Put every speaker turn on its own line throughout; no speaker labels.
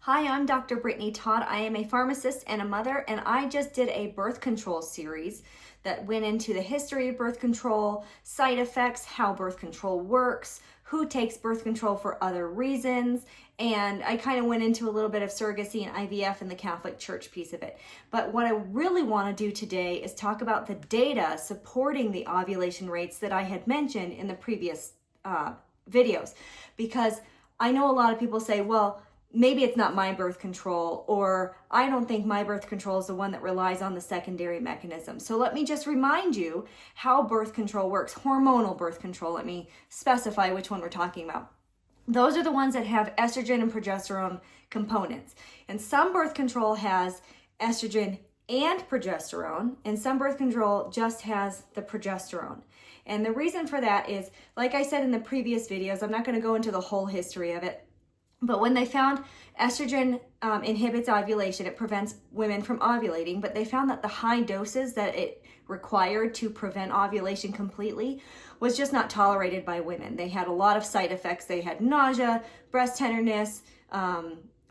Hi, I'm Dr. Brittany Todd. I am a pharmacist and a mother, and I just did a birth control series that went into the history of birth control, side effects, how birth control works, who takes birth control for other reasons, and I kind of went into a little bit of surrogacy and IVF and the Catholic Church piece of it. But what I really want to do today is talk about the data supporting the ovulation rates that I had mentioned in the previous videos, because I know a lot of people say, well, maybe it's not my birth control, or I don't think my birth control is the one that relies on the secondary mechanism. So let me just remind you how birth control works. Hormonal birth control, let me specify which one we're talking about. Those are the ones that have estrogen and progesterone components. And some birth control has estrogen and progesterone, and some birth control just has the progesterone. And the reason for that is, like I said in the previous videos, I'm not going to go into the whole history of it, but when they found estrogen inhibits ovulation, it prevents women from ovulating, but they found that the high doses that it required to prevent ovulation completely was just not tolerated by women. They had a lot of side effects. They had nausea, breast tenderness,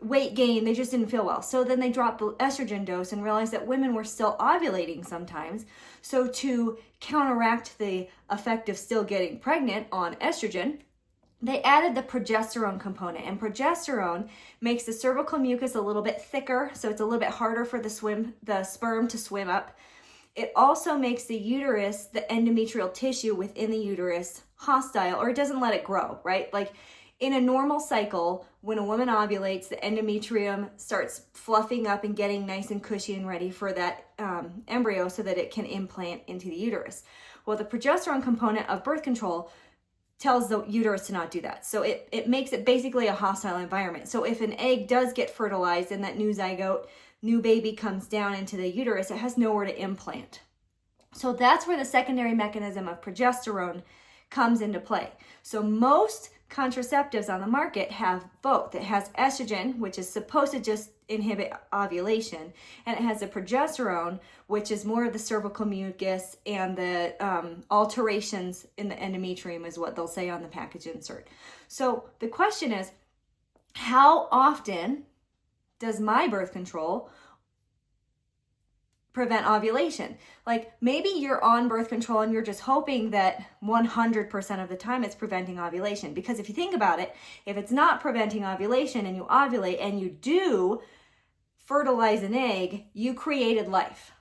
weight gain. They just didn't feel well. So then they dropped the estrogen dose and realized that women were still ovulating sometimes. So to counteract the effect of still getting pregnant on estrogen, they added the progesterone component, and progesterone makes the cervical mucus a little bit thicker, so it's a little bit harder for the sperm to swim up. It also makes the uterus, the endometrial tissue within the uterus, hostile, or it doesn't let it grow, right? Like in a normal cycle, when a woman ovulates, the endometrium starts fluffing up and getting nice and cushy and ready for that embryo so that it can implant into the uterus. Well, the progesterone component of birth control tells the uterus to not do that. So it makes it basically a hostile environment. So if an egg does get fertilized and that new zygote, new baby comes down into the uterus, it has nowhere to implant. So that's where the secondary mechanism of progesterone comes into play. So most contraceptives on the market have both. It has estrogen, which is supposed to just inhibit ovulation, and it has the progesterone, which is more of the cervical mucus and the alterations in the endometrium is what they'll say on the package insert. So the question is, how often does my birth control prevent ovulation? Like maybe you're on birth control and you're just hoping that 100% of the time it's preventing ovulation. Because if you think about it, if it's not preventing ovulation and you ovulate and you do fertilize an egg, you created life.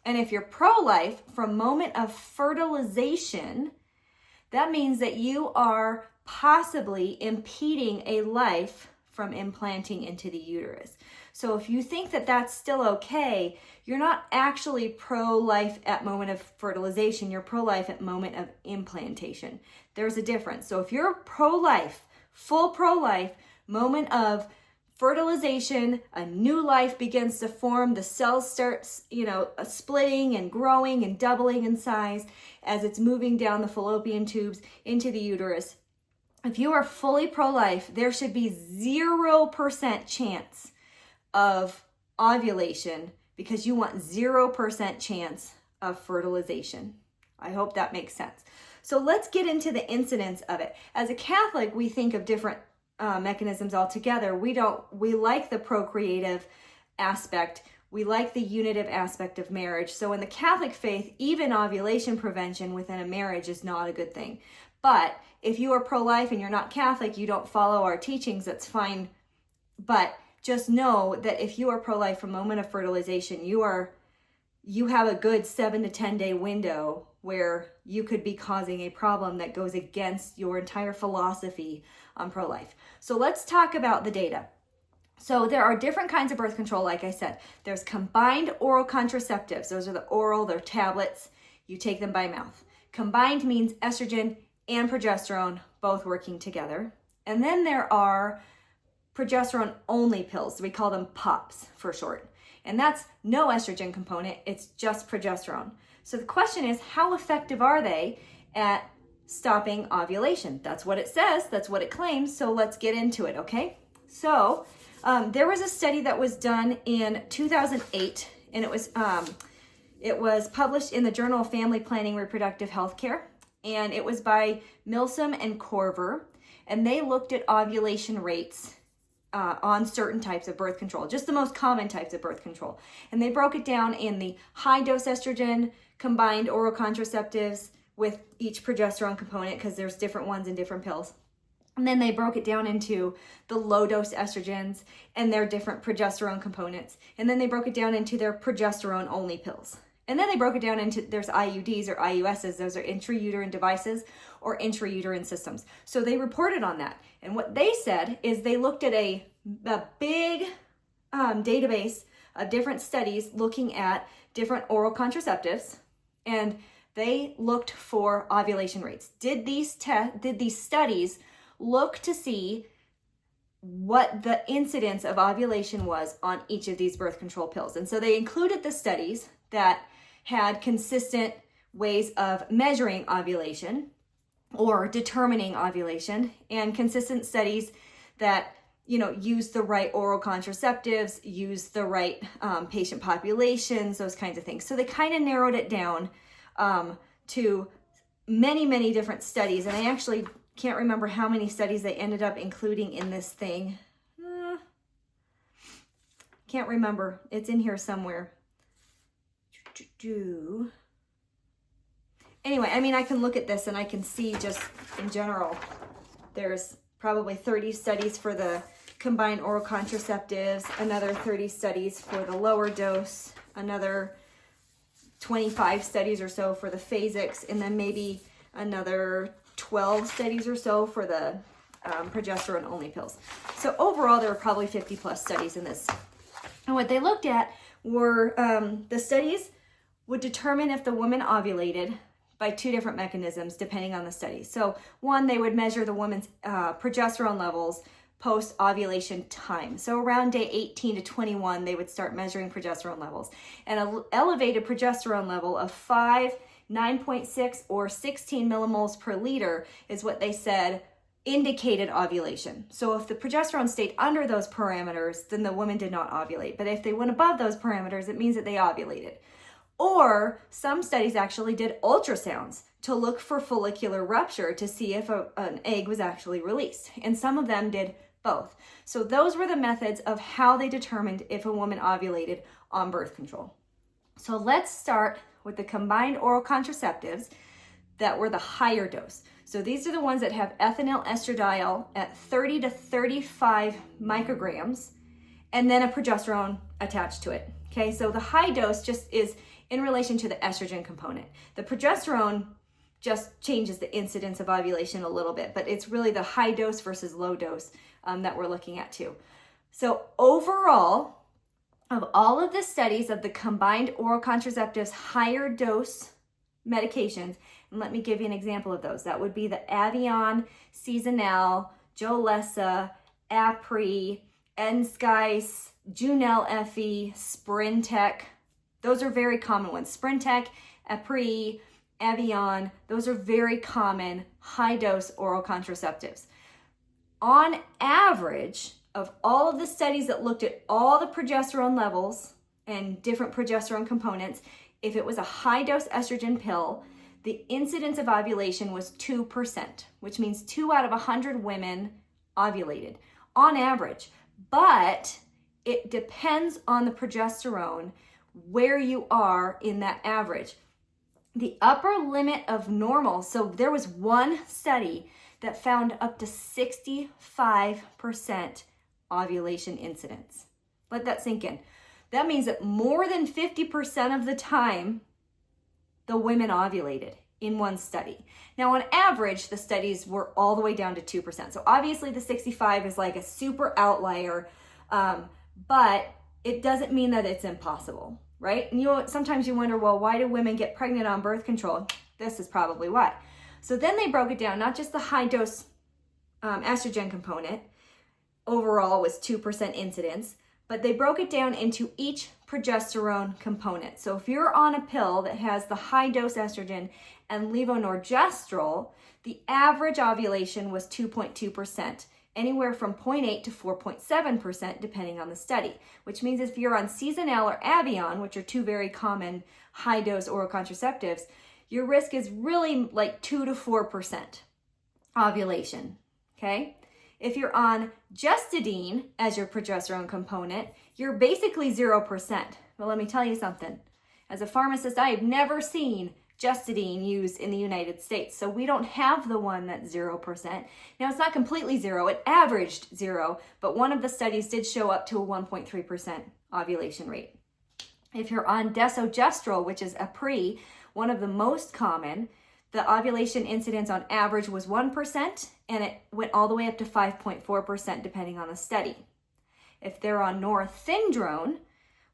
And if you're pro-life, from moment of fertilization, that means that you are possibly impeding a life from implanting into the uterus. So if you think that that's still okay, you're not actually pro-life at moment of fertilization, you're pro-life at moment of implantation. There's a difference. So if you're pro-life, full pro-life, moment of fertilization, a new life begins to form, the cells start, splitting and growing and doubling in size as it's moving down the fallopian tubes into the uterus. If you are fully pro-life, there should be 0% chance of ovulation because you want 0% chance of fertilization. I hope that makes sense. So let's get into the incidence of it. As a Catholic, we think of different mechanisms altogether. We like the procreative aspect. We like the unitive aspect of marriage. So in the Catholic faith, even ovulation prevention within a marriage is not a good thing. But if you are pro-life and you're not Catholic, you don't follow our teachings, that's fine. But just know that if you are pro-life from moment of fertilization, you have a good 7 to 10 day window where you could be causing a problem that goes against your entire philosophy on pro-life. So let's talk about the data. So there are different kinds of birth control, like I said. There's combined oral contraceptives. Those are the oral, they're tablets. You take them by mouth. Combined means estrogen and progesterone both working together. And then there are progesterone only pills. We call them POPs for short. And that's no estrogen component, it's just progesterone. So the question is, how effective are they at stopping ovulation? That's what it says, that's what it claims, so let's get into it, okay? So there was a study that was done in 2008, and it was published in the Journal of Family Planning Reproductive Healthcare, and it was by Milsom and Corver, and they looked at ovulation rates on certain types of birth control, just the most common types of birth control. And they broke it down in the high dose estrogen, combined oral contraceptives with each progesterone component, because there's different ones in different pills. And then they broke it down into the low dose estrogens and their different progesterone components. And then they broke it down into their progesterone only pills. And then they broke it down into, there's IUDs or IUSs, those are intrauterine devices or intrauterine systems. So they reported on that. And what they said is they looked at a big database of different studies looking at different oral contraceptives, and they looked for ovulation rates. Did these studies look to see what the incidence of ovulation was on each of these birth control pills? And so they included the studies that had consistent ways of measuring ovulation or determining ovulation, and consistent studies that use the right oral contraceptives, use the right patient populations, those kinds of things. So they kind of narrowed it down to many, many different studies. And I actually can't remember how many studies they ended up including in this thing. Can't remember. It's in here somewhere. Anyway, I mean, I can look at this and I can see just in general, there's probably 30 studies for the combined oral contraceptives, another 30 studies for the lower dose, another 25 studies or so for the phasics, and then maybe another 12 studies or so for the progesterone only pills. So overall, there were probably 50 plus studies in this. And what they looked at were the studies would determine if the woman ovulated by two different mechanisms depending on the study. So one, they would measure the woman's progesterone levels post-ovulation time. So around day 18 to 21, they would start measuring progesterone levels. And an elevated progesterone level of 5, 9.6, or 16 millimoles per liter is what they said indicated ovulation. So if the progesterone stayed under those parameters, then the woman did not ovulate. But if they went above those parameters, it means that they ovulated. Or some studies actually did ultrasounds to look for follicular rupture to see if an egg was actually released. And some of them did both. So those were the methods of how they determined if a woman ovulated on birth control. So let's start with the combined oral contraceptives that were the higher dose. So these are the ones that have ethinyl estradiol at 30 to 35 micrograms and then a progesterone attached to it. Okay, so the high dose just is in relation to the estrogen component. The progesterone just changes the incidence of ovulation a little bit, but it's really the high dose versus low dose that we're looking at too. So overall, of all of the studies of the combined oral contraceptives higher dose medications, and let me give you an example of those. That would be the Avion, Seasonal, Jolessa, Apri, Enskice, Junel Effie, Sprintec. Those are very common ones. Sprintec, Apri, Avion, those are very common high-dose oral contraceptives. On average, of all of the studies that looked at all the progesterone levels and different progesterone components, if it was a high-dose estrogen pill, the incidence of ovulation was 2%, which means 2 out of 100 women ovulated on average. But it depends on the progesterone where you are in that average. The upper limit of normal, so there was one study that found up to 65% ovulation incidence. Let that sink in. That means that more than 50% of the time, the women ovulated in one study. Now, on average, the studies were all the way down to 2%. So obviously the 65 is like a super outlier, but it doesn't mean that it's impossible, right? And sometimes you wonder, well, why do women get pregnant on birth control? This is probably why. So then they broke it down, not just the high dose estrogen component, overall was 2% incidence, but they broke it down into each progesterone component. So if you're on a pill that has the high dose estrogen and levonorgestrel, the average ovulation was 2.2%, anywhere from 0.8 to 4.7% depending on the study, which means if you're on Seasonal or Avion, which are two very common high dose oral contraceptives, your risk is really like 2 to 4% ovulation, okay? If you're on gestadine as your progesterone component, you're basically 0%. But let me tell you something. As a pharmacist, I have never seen gestadine used in the United States. So we don't have the one that's 0%. Now, it's not completely zero. It averaged 0, but one of the studies did show up to a 1.3% ovulation rate. If you're on desogestrel, which is a pre, one of the most common, the ovulation incidence on average was 1%, and it went all the way up to 5.4% depending on the study. If they're on norethindrone,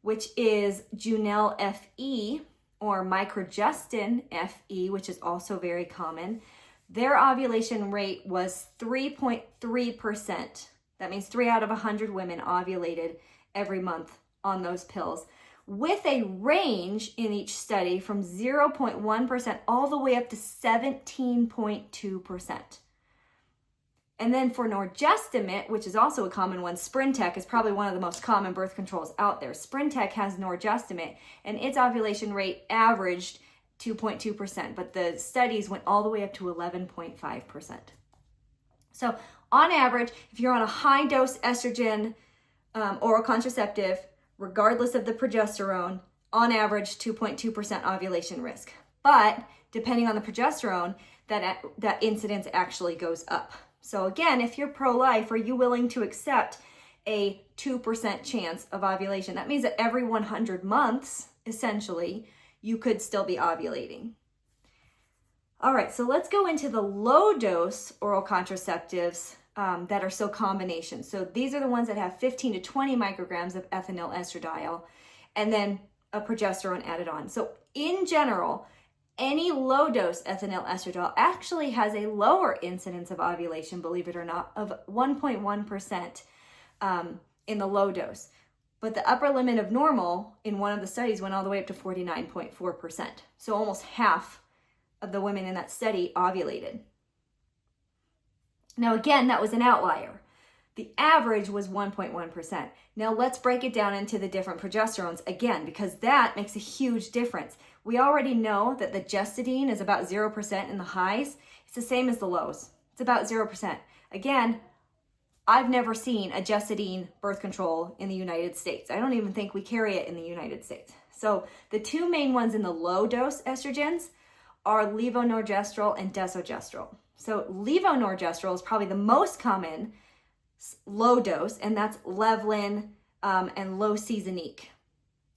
which is Junel FE, or microgestin FE, which is also very common, their ovulation rate was 3.3%. That means 3 out of 100 women ovulated every month on those pills, with a range in each study from 0.1% all the way up to 17.2%. And then for norgestimate, which is also a common one, Sprintec is probably one of the most common birth controls out there. Sprintec has norgestimate, and its ovulation rate averaged 2.2%, but the studies went all the way up to 11.5%. So on average, if you're on a high dose estrogen oral contraceptive, regardless of the progesterone, on average 2.2% ovulation risk. But depending on the progesterone, that incidence actually goes up. So again, if you're pro-life, are you willing to accept a 2% chance of ovulation? That means that every 100 months, essentially, you could still be ovulating. All right, so let's go into the low dose oral contraceptives that are still combinations. So these are the ones that have 15 to 20 micrograms of ethinyl estradiol and then a progesterone added on. So in general, any low-dose ethinyl estradiol actually has a lower incidence of ovulation, believe it or not, of 1.1% in the low dose. But the upper limit of normal in one of the studies went all the way up to 49.4%. So almost half of the women in that study ovulated. Now again, that was an outlier. The average was 1.1%. Now let's break it down into the different progesterones again, because that makes a huge difference. We already know that the gestadine is about 0% in the highs. It's the same as the lows. It's about 0%. Again, I've never seen a gestadine birth control in the United States. I don't even think we carry it in the United States. So the two main ones in the low dose estrogens are levonorgestrel and desogestrel. So levonorgestrel is probably the most common low dose, and that's Levlin and Losizanique.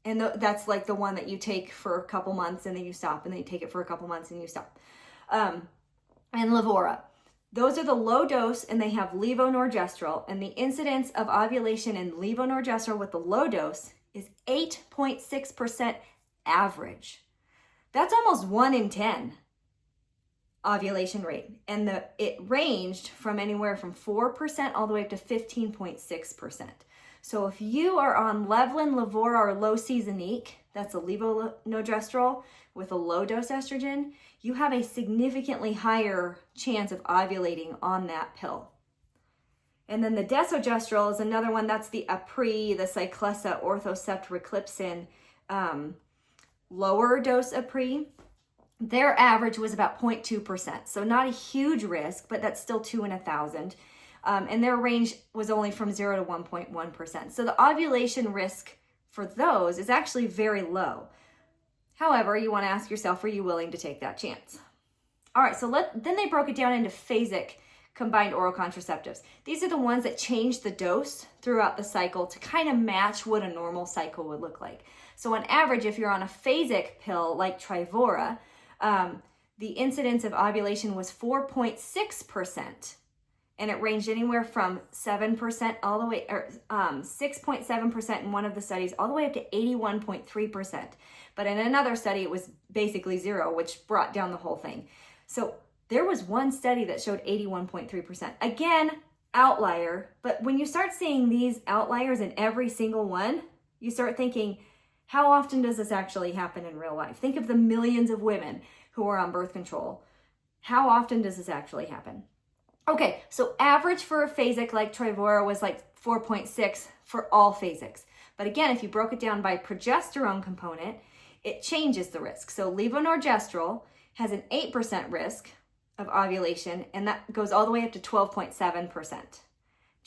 And that's like the one that you take for a couple months and then you stop, and then you take it for a couple months and you stop. And Levora. Those are the low dose, and they have levonorgestrel, and the incidence of ovulation in levonorgestrel with the low dose is 8.6% average. That's almost 1 in 10 ovulation rate, and it ranged from anywhere from 4% all the way up to 15.6%. So if you are on Levlin, Levora, or Losizanique, that's a levonorgestrel with a low dose estrogen, you have a significantly higher chance of ovulating on that pill. And then the desogestrel is another one. That's the Apri, the Cyclesa, Orthocept, Riclipsin, lower dose Apri. Their average was about 0.2%. So not a huge risk, but that's still 2 in 1,000. And their range was only from 0 to 1.1%. So the ovulation risk for those is actually very low. However, you want to ask yourself, are you willing to take that chance? All right, so then they broke it down into phasic combined oral contraceptives. These are the ones that change the dose throughout the cycle to kind of match what a normal cycle would look like. So on average, if you're on a phasic pill like Trivora, the incidence of ovulation was 4.6%. And it ranged anywhere from 7% all the way, or 6.7% in one of the studies, all the way up to 81.3%. But in another study, it was basically 0, which brought down the whole thing. So there was one study that showed 81.3%. Again, outlier, but when you start seeing these outliers in every single one, you start thinking, how often does this actually happen in real life? Think of the millions of women who are on birth control. How often does this actually happen? Okay, so average for a phasic like Trivora was like 4.6 for all phasics. But again, if you broke it down by progesterone component, it changes the risk. So levonorgestrel has an 8% risk of ovulation, and that goes all the way up to 12.7%.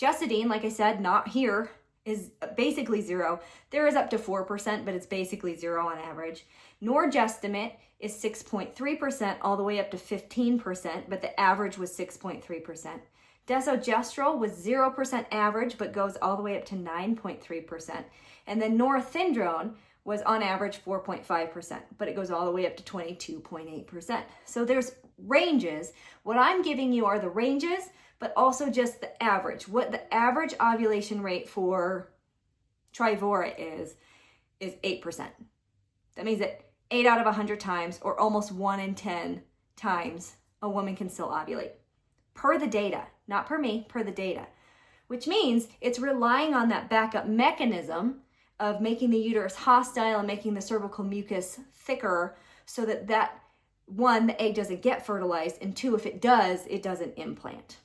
Gestadine, like I said, not here, is basically 0. There is up to 4%, but it's basically 0 on average. Norgestimate is 6.3% all the way up to 15%, but the average was 6.3%. Desogestrel was 0% average, but goes all the way up to 9.3%. And then norethindrone was on average 4.5%, but it goes all the way up to 22.8%. So there's ranges. What I'm giving you are the ranges, but also just the average. What the average ovulation rate for Trivora is 8%. That means that 8 out of 100 times, or almost 1 in 10 times, a woman can still ovulate. Per the data, not per me, per the data. Which means it's relying on that backup mechanism of making the uterus hostile and making the cervical mucus thicker so that one, the egg doesn't get fertilized, and 2, if it does, it doesn't implant.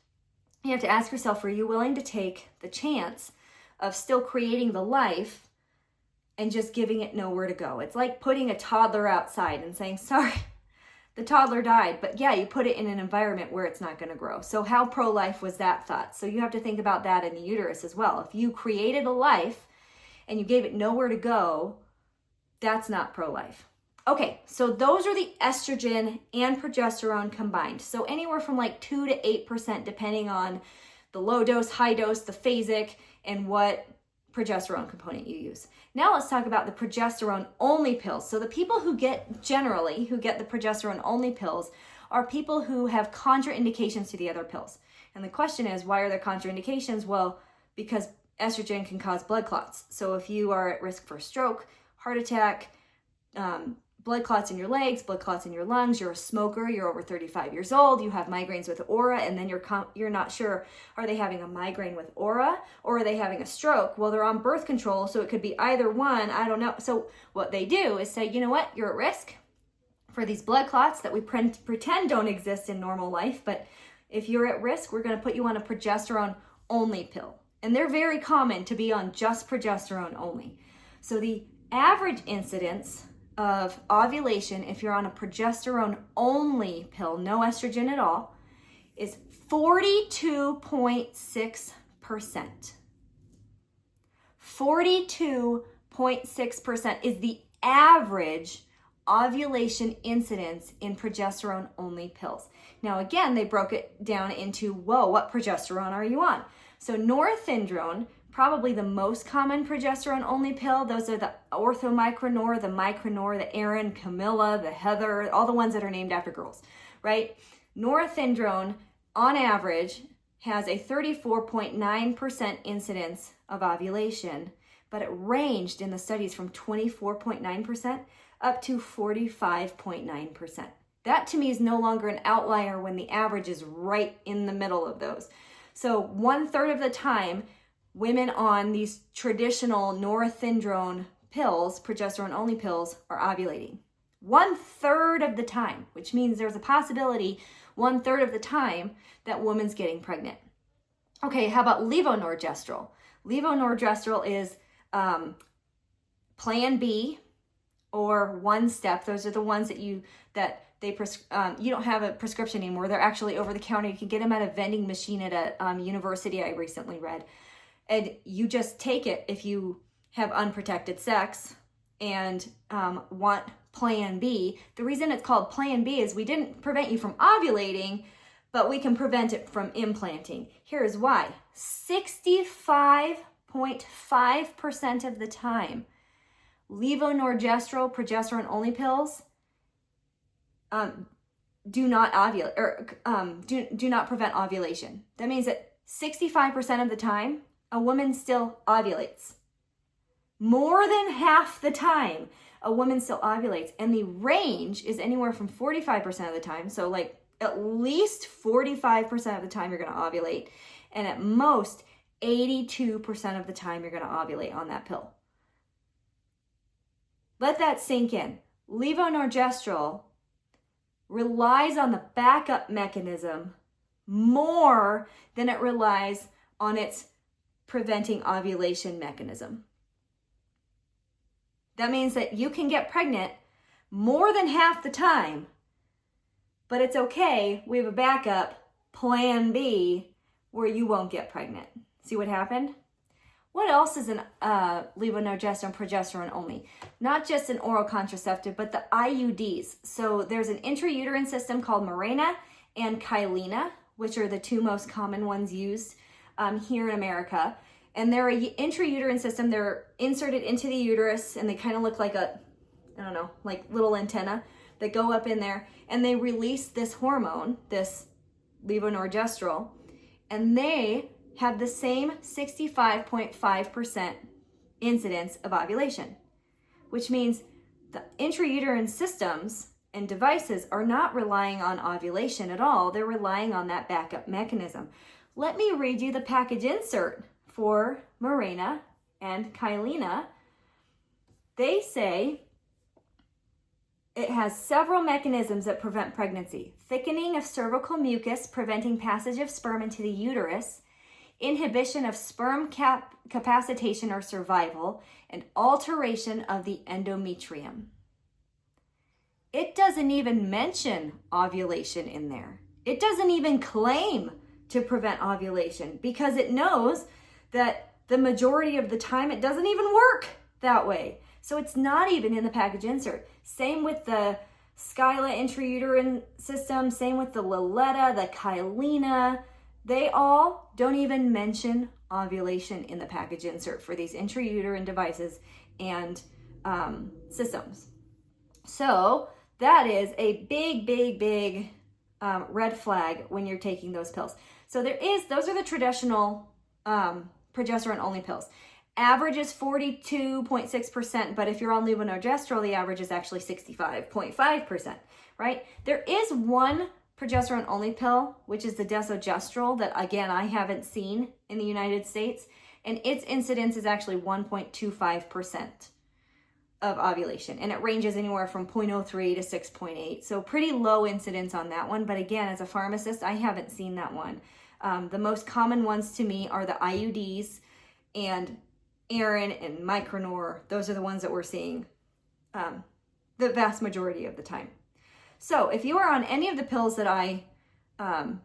You have to ask yourself, are you willing to take the chance of still creating the life and just giving it nowhere to go? It's like putting a toddler outside and saying, sorry, the toddler died, but yeah, you put it in an environment where it's not going to grow. So how pro-life was that thought? So you have to think about that in the uterus as well. If you created a life and you gave it nowhere to go, that's not pro-life. Okay, so those are the estrogen and progesterone combined. So anywhere from like 2 to 8% depending on the low dose, high dose, the phasic, and what progesterone component you use. Now let's talk about the progesterone only pills. So the people who get the progesterone only pills are people who have contraindications to the other pills. And the question is, why are there contraindications? Well, because estrogen can cause blood clots. So if you are at risk for stroke, heart attack, blood clots in your legs, blood clots in your lungs, you're a smoker, you're over 35 years old, you have migraines with aura, and then you're not sure, are they having a migraine with aura or are they having a stroke? Well, they're on birth control, so it could be either one, I don't know. So what they do is say, you know what, you're at risk for these blood clots that we pretend don't exist in normal life, but if you're at risk, we're going to put you on a progesterone only pill. And they're very common to be on just progesterone only. So the average incidence of ovulation, if you're on a progesterone only pill, no estrogen at all, is 42.6%. 42.6% is the average ovulation incidence in progesterone only pills. Now again, they broke it down into, whoa, what progesterone are you on? So norethindrone, probably the most common progesterone only pill. Those are the orthomicronor, the micronor, the Erin, Camilla, the Heather, all the ones that are named after girls, right? Norethindrone, on average, has a 34.9% incidence of ovulation, but it ranged in the studies from 24.9% up to 45.9%. That to me is no longer an outlier when the average is right in the middle of those. So 1/3 of the time, women on these traditional norethindrone pills, progesterone only pills, are ovulating. 1/3 of the time, which means there's a possibility 1/3 of the time that woman's getting pregnant. Okay, how about levonorgestrel? Levonorgestrel is Plan B or One Step. Those are the ones that you don't have a prescription anymore. They're actually over the counter. You can get them at a vending machine at a university I recently read. And you just take it if you have unprotected sex and want Plan B. The reason it's called Plan B is we didn't prevent you from ovulating, but we can prevent it from implanting. Here's why. 65.5% of the time, levonorgestrel, progesterone only pills, do not ovulate or do not prevent ovulation. That means that 65% of the time, a woman still ovulates. More than half the time, a woman still ovulates. And the range is anywhere from 45% of the time. So like at least 45% of the time you're going to ovulate. And at most 82% of the time you're going to ovulate on that pill. Let that sink in. Levonorgestrel relies on the backup mechanism more than it relies on its preventing ovulation mechanism. That means that you can get pregnant more than half the time, but it's okay. We have a backup Plan B where you won't get pregnant. See what happened? What else is an levonorgestrone, progesterone only? Not just an oral contraceptive, but the IUDs. So there's an intrauterine system called Mirena and Kyleena, which are the two most common ones used here in America. And they're an intrauterine system. They're inserted into the uterus, and they kind of look like a, I don't know, like little antenna that go up in there, and they release this hormone, this levonorgestrel, and they have the same 65.5% incidence of ovulation, which means the intrauterine systems and devices are not relying on ovulation at all. They're relying on that backup mechanism. Let me read you the package insert for Mirena and Kyleena. They say it has several mechanisms that prevent pregnancy: thickening of cervical mucus, preventing passage of sperm into the uterus, inhibition of sperm capacitation or survival, and alteration of the endometrium. It doesn't even mention ovulation in there. It doesn't even claim to prevent ovulation because it knows that the majority of the time it doesn't even work that way. So it's not even in the package insert. Same with the Skyla intrauterine system, same with the Loletta, the Kyleena. They all don't even mention ovulation in the package insert for these intrauterine devices and systems. So that is a big red flag when you're taking those pills. So those are the traditional progesterone only pills. Average is 42.6%, but if you're on levonorgestrel, the average is actually 65.5%, right? There is one progesterone only pill, which is the desogestrel, that again, I haven't seen in the United States, and its incidence is actually 1.25% of ovulation, and it ranges anywhere from 0.03 to 6.8, so pretty low incidence on that one. But again, as a pharmacist, I haven't seen that one. The most common ones to me are the IUDs and Erin and Micronor. Those are the ones that we're seeing the vast majority of the time. So if you are on any of the pills that I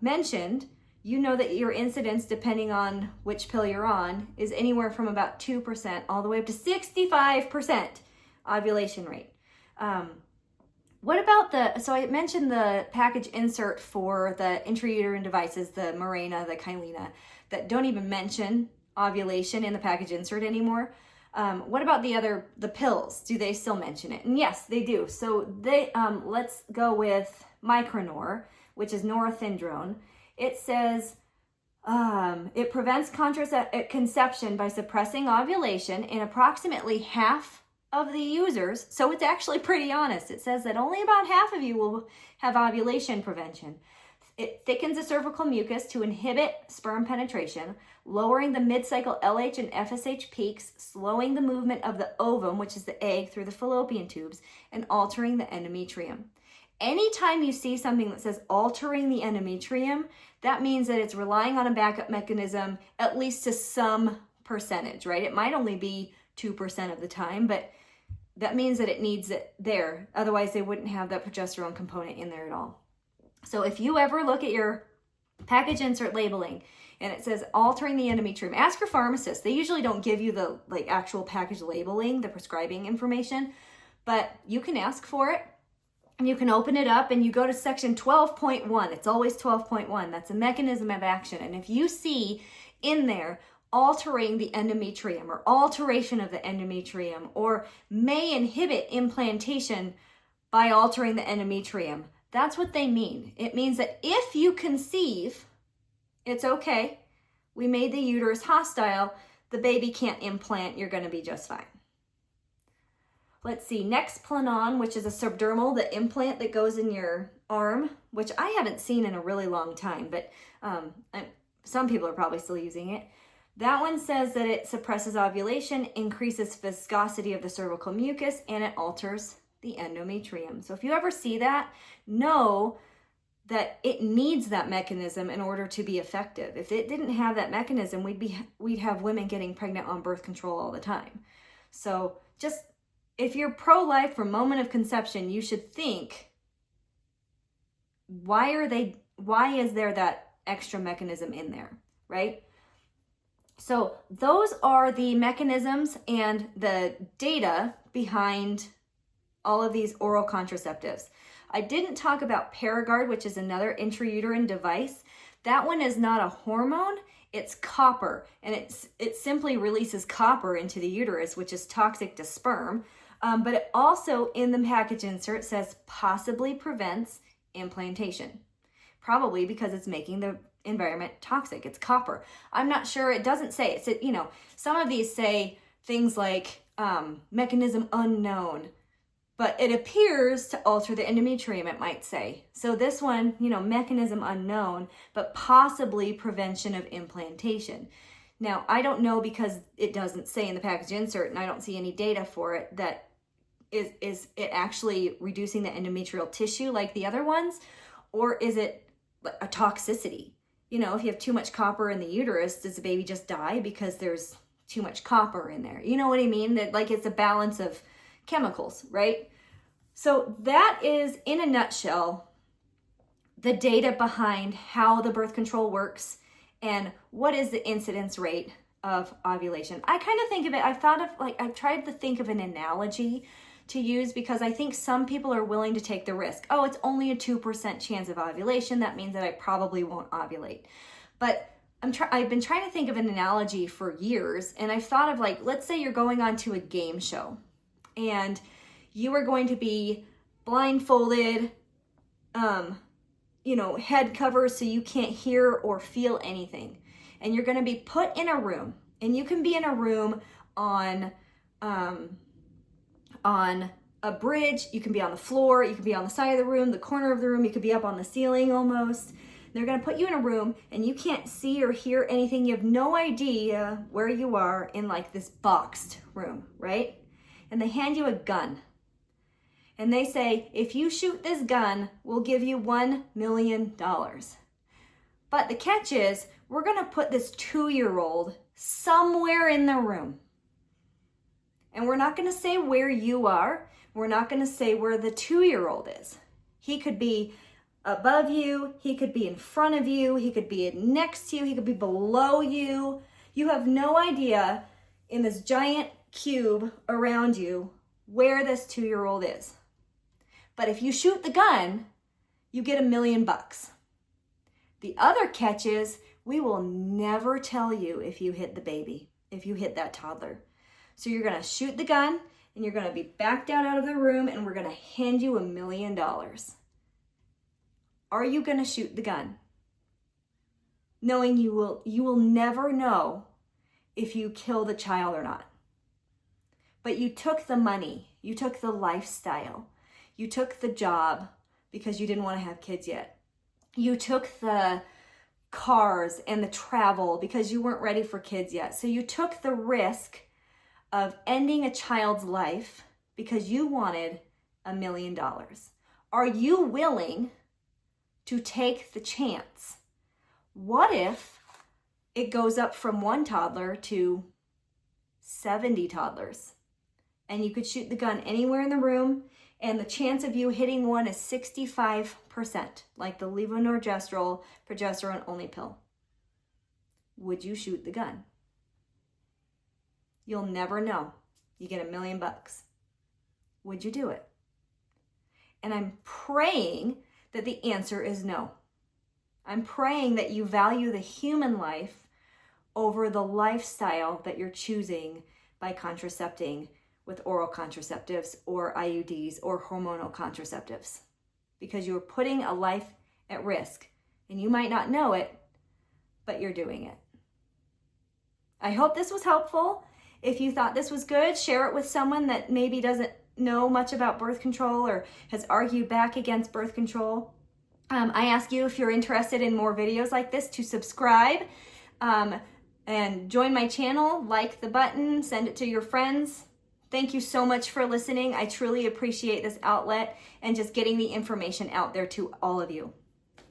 mentioned, you know that your incidence, depending on which pill you're on, is anywhere from about 2% all the way up to 65% ovulation rate. What about so I mentioned the package insert for the intrauterine devices, the Mirena, the Kyleena, that don't even mention ovulation in the package insert anymore. What about the pills? Do they still mention it? And yes, they do. So let's go with Micronor, which is norethindrone. It says it prevents conception by suppressing ovulation in approximately half of the users. So it's actually pretty honest. It says that only about half of you will have ovulation prevention. It thickens the cervical mucus to inhibit sperm penetration, lowering the mid-cycle LH and FSH peaks, slowing the movement of the ovum, which is the egg, through the fallopian tubes, and altering the endometrium. Anytime you see something that says altering the endometrium, that means that it's relying on a backup mechanism, at least to some percentage, right? It might only be 2% of the time, but that means that it needs it there. Otherwise, they wouldn't have that progesterone component in there at all. So if you ever look at your package insert labeling and it says altering the endometrium, ask your pharmacist. They usually don't give you the actual package labeling, the prescribing information, but you can ask for it and you can open it up and you go to section 12.1. It's always 12.1. That's a mechanism of action. And if you see in there altering the endometrium or alteration of the endometrium or may inhibit implantation by altering the endometrium, that's what they mean. It means that if you conceive, it's okay. We made the uterus hostile. The baby can't implant. You're going to be just fine. Let's see. Nexplanon, which is a subdermal, the implant that goes in your arm, which I haven't seen in a really long time, but some people are probably still using it. That one says that it suppresses ovulation, increases viscosity of the cervical mucus, and it alters the endometrium. So if you ever see that, know that it needs that mechanism in order to be effective. If it didn't have that mechanism, we'd have women getting pregnant on birth control all the time. So just if you're pro-life from moment of conception, you should think, why is there that extra mechanism in there, right? So those are the mechanisms and the data behind all of these oral contraceptives. I didn't talk about Paragard, which is another intrauterine device. That one is not a hormone, it's copper, and it simply releases copper into the uterus, which is toxic to sperm. But it also, in the package insert, says possibly prevents implantation. Probably because it's making the environment toxic. It's copper. I'm not sure. It doesn't say. It's, you know, some of these say things like mechanism unknown, but it appears to alter the endometrium, it might say. So this one, you know, mechanism unknown, but possibly prevention of implantation. Now, I don't know, because it doesn't say in the package insert, and I don't see any data for it, that is it actually reducing the endometrial tissue like the other ones, or is it a toxicity? You know, if you have too much copper in the uterus, does the baby just die because there's too much copper in there? You know what I mean? That, like, it's a balance of chemicals, right? So that is, in a nutshell, the data behind how the birth control works and what is the incidence rate of ovulation. I kind of think of it, I've tried to think of an analogy to use, because I think some people are willing to take the risk. Oh, it's only a 2% chance of ovulation. That means that I probably won't ovulate. But I've been trying to think of an analogy for years, and I've thought of, like, let's say you're going on to a game show and you are going to be blindfolded, you know, head cover so you can't hear or feel anything. And you're going to be put in a room, and you can be in a room on a bridge, you can be on the floor, you can be on the side of the room, the corner of the room, you could be up on the ceiling almost. They're going to put you in a room and you can't see or hear anything. You have no idea where you are in, like, this boxed room, right? And they hand you a gun. And they say, if you shoot this gun, we'll give you $1 million. But the catch is, we're going to put this 2-year-old somewhere in the room. And we're not going to say where you are. We're not going to say where the 2-year-old is. He could be above you. He could be in front of you. He could be next to you. He could be below you. You have no idea, in this giant cube around you, where this 2-year-old is. But if you shoot the gun, you get $1 million. The other catch is, we will never tell you if you hit the baby, if you hit that toddler. So you're going to shoot the gun, and you're going to be backed out of the room, and we're going to hand you $1 million. Are you going to shoot the gun? Knowing you will never know if you kill the child or not. But you took the money, you took the lifestyle, you took the job because you didn't want to have kids yet. You took the cars and the travel because you weren't ready for kids yet. So you took the risk of ending a child's life because you wanted $1 million. Are you willing to take the chance? What if it goes up from 1 toddler to 70 toddlers? And you could shoot the gun anywhere in the room, and the chance of you hitting one is 65%, like the levonorgestrel progesterone only pill. Would you shoot the gun? You'll never know. You get $1 million. Would you do it? And I'm praying that the answer is no. I'm praying that you value the human life over the lifestyle that you're choosing by contracepting with oral contraceptives or IUDs or hormonal contraceptives, because you're putting a life at risk, and you might not know it, but you're doing it. I hope this was helpful. If you thought this was good, share it with someone that maybe doesn't know much about birth control or has argued back against birth control. I ask you, if you're interested in more videos like this, to subscribe and join my channel, like the button, send it to your friends. Thank you so much for listening. I truly appreciate this outlet and just getting the information out there to all of you.